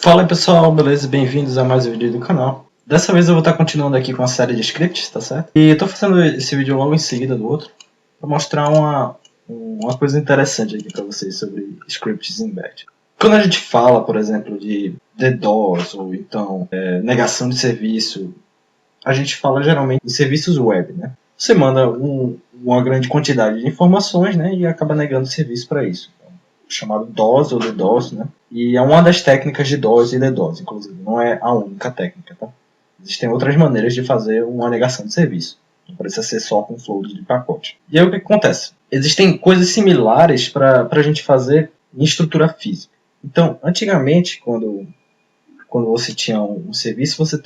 Fala aí pessoal, beleza? Bem-vindos a mais um vídeo do canal. Dessa vez eu vou estar continuando aqui com a série de scripts, tá certo? E eu tô fazendo esse vídeo logo em seguida do outro para mostrar uma coisa interessante aqui para vocês sobre scripts em Bash. Quando a gente fala, por exemplo, de DDoS ou então negação de serviço, a gente fala geralmente de serviços web, né? Você manda uma grande quantidade de informações, né, e acaba negando serviço para isso. Chamado DOS ou DDoS, né? E é uma das técnicas de DOS e DDoS, inclusive. Não é a única técnica, tá? Existem outras maneiras de fazer uma negação de serviço. Não precisa ser só com float de pacote. E aí o que acontece? Existem coisas similares para a gente fazer em estrutura física. Então, antigamente, quando você tinha um serviço, você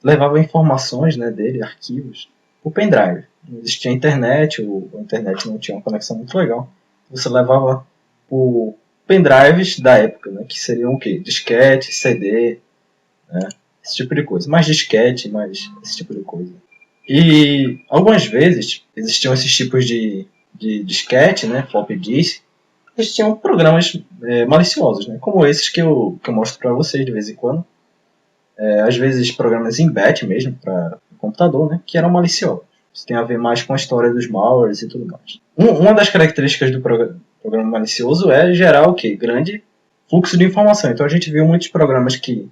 levava informações, né, dele, arquivos, por pendrive. Não existia internet, ou a internet não tinha uma conexão muito legal. Você levava por pendrives da época, né, que seriam o quê? Disquete, CD, né, esse tipo de coisa. Mais disquete, mais esse tipo de coisa. E algumas vezes existiam esses tipos de disquete, né, floppy disk. Existiam programas maliciosos, né, como esses que eu mostro para vocês de vez em quando. Às vezes programas em batch mesmo, para o computador, né, que eram maliciosos. Isso tem a ver mais com a história dos malwares e tudo mais. Uma das características do programa malicioso é gerar o quê? Grande fluxo de informação. Então a gente viu muitos programas que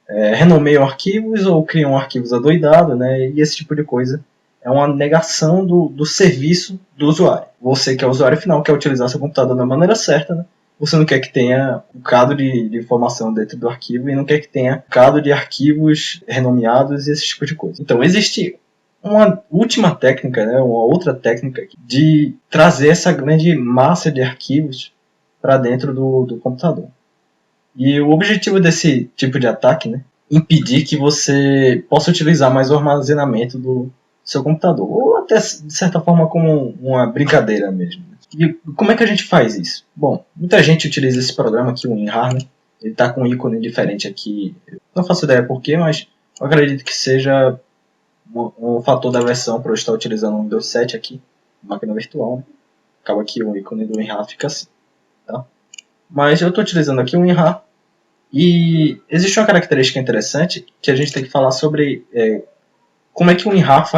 renomeiam arquivos ou criam arquivos adoidados, né? E esse tipo de coisa é uma negação do serviço do usuário. Você que é o usuário final quer utilizar seu computador da maneira certa, né? Você não quer que tenha um bocado de informação dentro do arquivo e não quer que tenha um bocado de arquivos renomeados e esse tipo de coisa. Então existe uma última técnica, né, uma outra técnica de trazer essa grande massa de arquivos para dentro do computador. E o objetivo desse tipo de ataque, né, impedir que você possa utilizar mais o armazenamento do seu computador, ou até de certa forma como uma brincadeira mesmo. E como é que a gente faz isso? Bom, muita gente utiliza esse programa aqui, o WinRAR, né? Ele está com um ícone diferente aqui. Não faço ideia porquê, mas eu acredito que seja um fator da versão para eu estar utilizando o Windows 7 aqui, máquina virtual. Né? Acaba que o ícone do WinRAR fica assim. Tá? Mas eu estou utilizando aqui o WinRAR e existe uma característica interessante que a gente tem que falar sobre como é que o WinRAR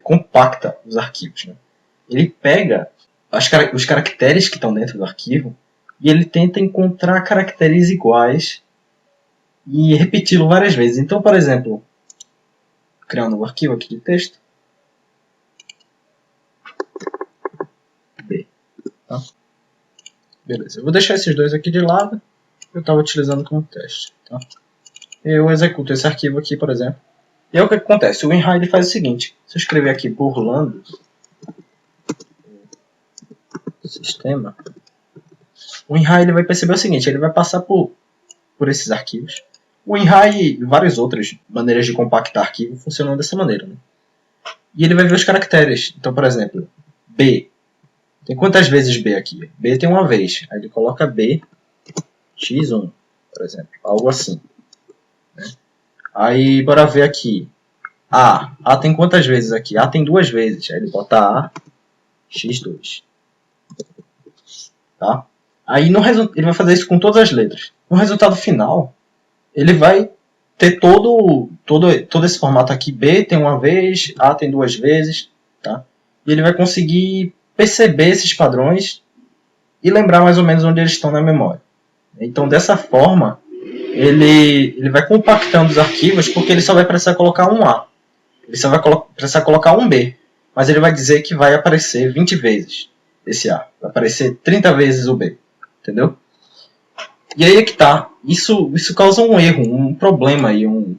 compacta os arquivos. Né? Ele pega os caracteres que estão dentro do arquivo e ele tenta encontrar caracteres iguais e repeti-lo várias vezes. Então, por exemplo, vou criar um novo arquivo aqui de texto. B. Tá? Beleza, eu vou deixar esses dois aqui de lado. Eu estava utilizando como teste. Tá? Eu executo esse arquivo aqui, por exemplo. E aí o que acontece? O WinRAR ele faz o seguinte. Se eu escrever aqui burlando sistema, o WinRAR ele vai perceber o seguinte, ele vai passar por esses arquivos. O WinRAR e várias outras maneiras de compactar arquivo funcionam dessa maneira. Né? E ele vai ver os caracteres. Então, por exemplo, B. Tem quantas vezes B aqui? B tem uma vez. Aí ele coloca B, X1, por exemplo. Algo assim. Né? Aí, bora ver aqui. A. A tem quantas vezes aqui? A tem duas vezes. Aí ele bota A, X2. Tá? Aí ele vai fazer isso com todas as letras. No resultado final, ele vai ter todo esse formato aqui. B tem uma vez, A tem duas vezes. Tá? E ele vai conseguir perceber esses padrões e lembrar mais ou menos onde eles estão na memória. Então, dessa forma, ele vai compactando os arquivos porque ele só vai precisar colocar um A. Ele só vai precisar colocar um B. Mas ele vai dizer que vai aparecer 20 vezes esse A. Vai aparecer 30 vezes o B. Entendeu? E aí é que tá. Isso causa um erro, um problema aí, um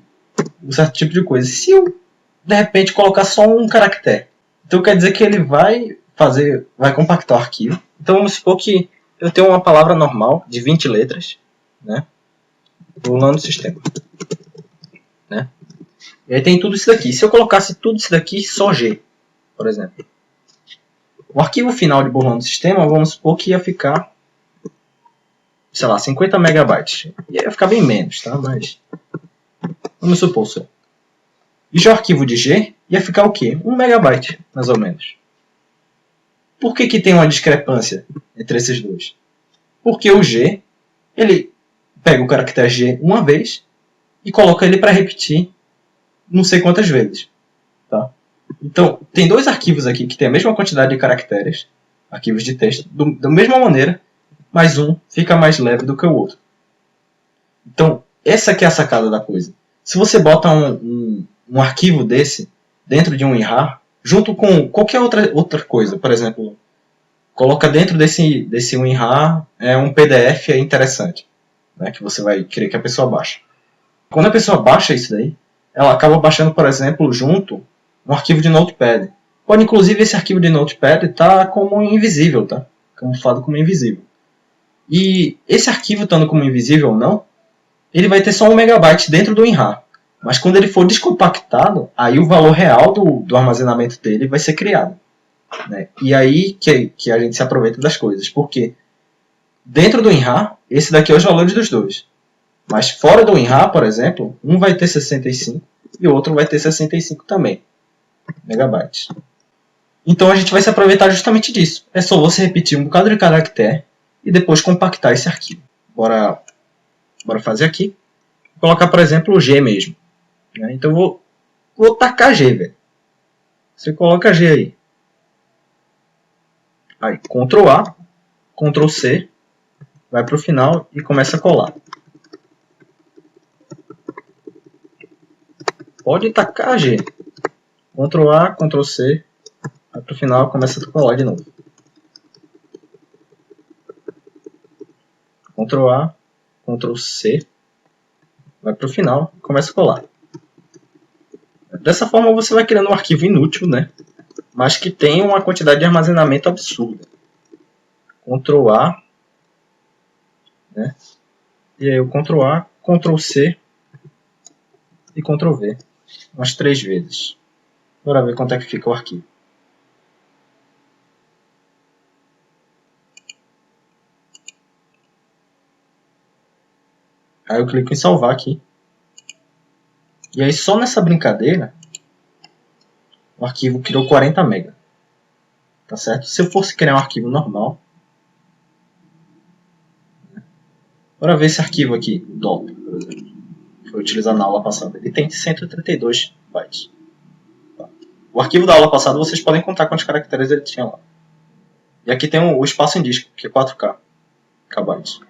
certo tipo de coisa. Se eu, de repente, colocar só um caractere, então quer dizer que ele vai compactar o arquivo. Então vamos supor que eu tenho uma palavra normal de 20 letras, né? Rolando o sistema. Né? E aí tem tudo isso daqui. Se eu colocasse tudo isso daqui só G, por exemplo. O arquivo final de burlando o sistema, vamos supor que ia ficar, sei lá, 50 megabytes. Ia ficar bem menos, tá? Mas vamos supor só. E já o arquivo de G ia ficar o quê? 1 megabyte, mais ou menos. Por que tem uma discrepância entre esses dois? Porque o G, ele pega o caractere G uma vez e coloca ele para repetir não sei quantas vezes. Tá? Então, tem dois arquivos aqui que tem a mesma quantidade de caracteres, arquivos de texto, da mesma maneira, mas um fica mais leve do que o outro. Então, essa aqui é a sacada da coisa. Se você bota um arquivo desse dentro de um WinRAR, junto com qualquer outra coisa, por exemplo, coloca dentro desse WinRAR um PDF interessante, né, que você vai querer que a pessoa baixe. Quando a pessoa baixa isso daí, ela acaba baixando, por exemplo, junto um arquivo de Notepad. Pode, inclusive, esse arquivo de Notepad estar como invisível, tá? Camuflado como invisível. E esse arquivo estando como invisível ou não, ele vai ter só 1 MB dentro do WinRAR. Mas quando ele for descompactado, aí o valor real do armazenamento dele vai ser criado. Né? E aí que a gente se aproveita das coisas. Porque dentro do WinRAR, esse daqui é os valores dos dois. Mas fora do WinRAR, por exemplo, um vai ter 65 e o outro vai ter 65 também. Megabytes. Então a gente vai se aproveitar justamente disso. É só você repetir um bocado de caractere e depois compactar esse arquivo. Bora fazer aqui. Vou colocar, por exemplo, o G mesmo. Então eu vou tacar G, velho. Você coloca G aí. Aí, Ctrl A, Ctrl C, vai para o final e começa a colar. Pode tacar G. Ctrl A, Ctrl C, vai para o final e começa a colar de novo. Ctrl A, Ctrl C, vai para o final e começa a colar. Dessa forma você vai criando um arquivo inútil, né? Mas que tem uma quantidade de armazenamento absurda. Ctrl A, né? E aí o Ctrl A, Ctrl C e Ctrl V. Umas 3 vezes. Bora ver quanto é que fica o arquivo. Aí eu clico em salvar aqui. E aí só nessa brincadeira, o arquivo criou 40 MB. Tá certo? Se eu fosse criar um arquivo normal, bora ver esse arquivo aqui, o DOP, por exemplo, que foi utilizado na aula passada. Ele tem 132 bytes. Tá? O arquivo da aula passada vocês podem contar quantos caracteres ele tinha lá. E aqui tem o espaço em disco, que é 4K KB.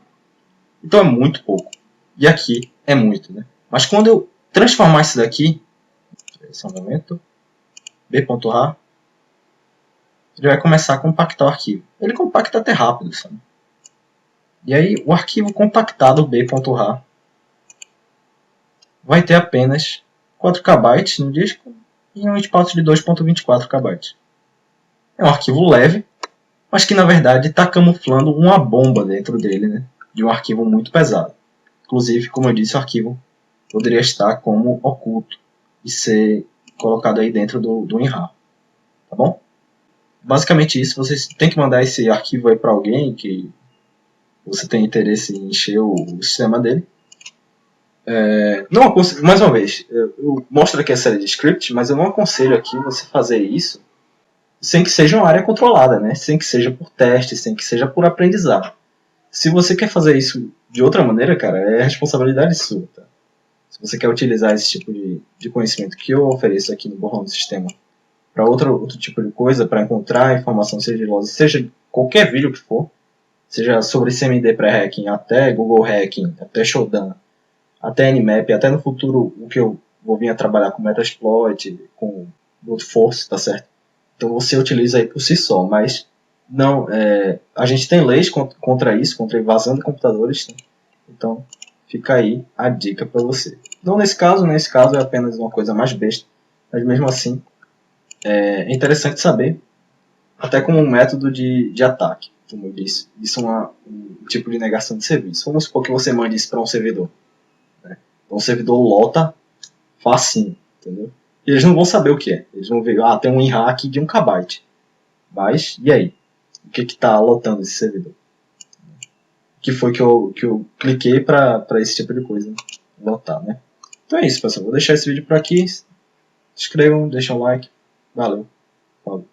Então é muito pouco. E aqui é muito, né? Mas quando eu transformar isso daqui, esse é um momento, b.rar, ele vai começar a compactar o arquivo. Ele compacta até rápido, sabe? E aí o arquivo compactado b.rar vai ter apenas 4 KB no disco e um espaço de 2.24 KB. É um arquivo leve, mas que na verdade está camuflando uma bomba dentro dele, né? De um arquivo muito pesado. Inclusive, como eu disse, o arquivo poderia estar como oculto e ser colocado aí dentro do WinRAR. Tá bom? Basicamente isso, vocês têm que mandar esse arquivo aí para alguém que você tem interesse em encher o sistema dele. Não, mais uma vez, eu mostro aqui a série de script, mas eu não aconselho aqui você fazer isso sem que seja uma área controlada, né? Sem que seja por teste, sem que seja por aprendizado. Se você quer fazer isso de outra maneira, cara, é responsabilidade sua. Tá? Se você quer utilizar esse tipo de conhecimento que eu ofereço aqui no Borrão do Sistema para outro tipo de coisa, para encontrar informação sigilosa, seja qualquer vídeo que for, seja sobre CMD pré-hacking, até Google Hacking, até Shodan, até Nmap, até no futuro o que eu vou vir a trabalhar com Metasploit, com Brute Force, tá certo? Então você utiliza aí por si só, mas não, a gente tem leis contra isso, contra a invasão de computadores, né? Então fica aí a dica para você. Não nesse caso é apenas uma coisa mais besta, mas mesmo assim é interessante saber, até como um método de ataque, como eu disse. Isso é um tipo de negação de serviço. Vamos supor que você mande isso para um servidor. Né? Então o servidor lota facinho, entendeu? E eles não vão saber o que é. Eles vão ver, tem um WinRAR aqui de 1 KB. Mas, e aí? O que está lotando esse servidor? O que foi que eu cliquei para esse tipo de coisa lotar, né? Então é isso, pessoal. Vou deixar esse vídeo por aqui. Se inscrevam, deixem um like. Valeu. Falou.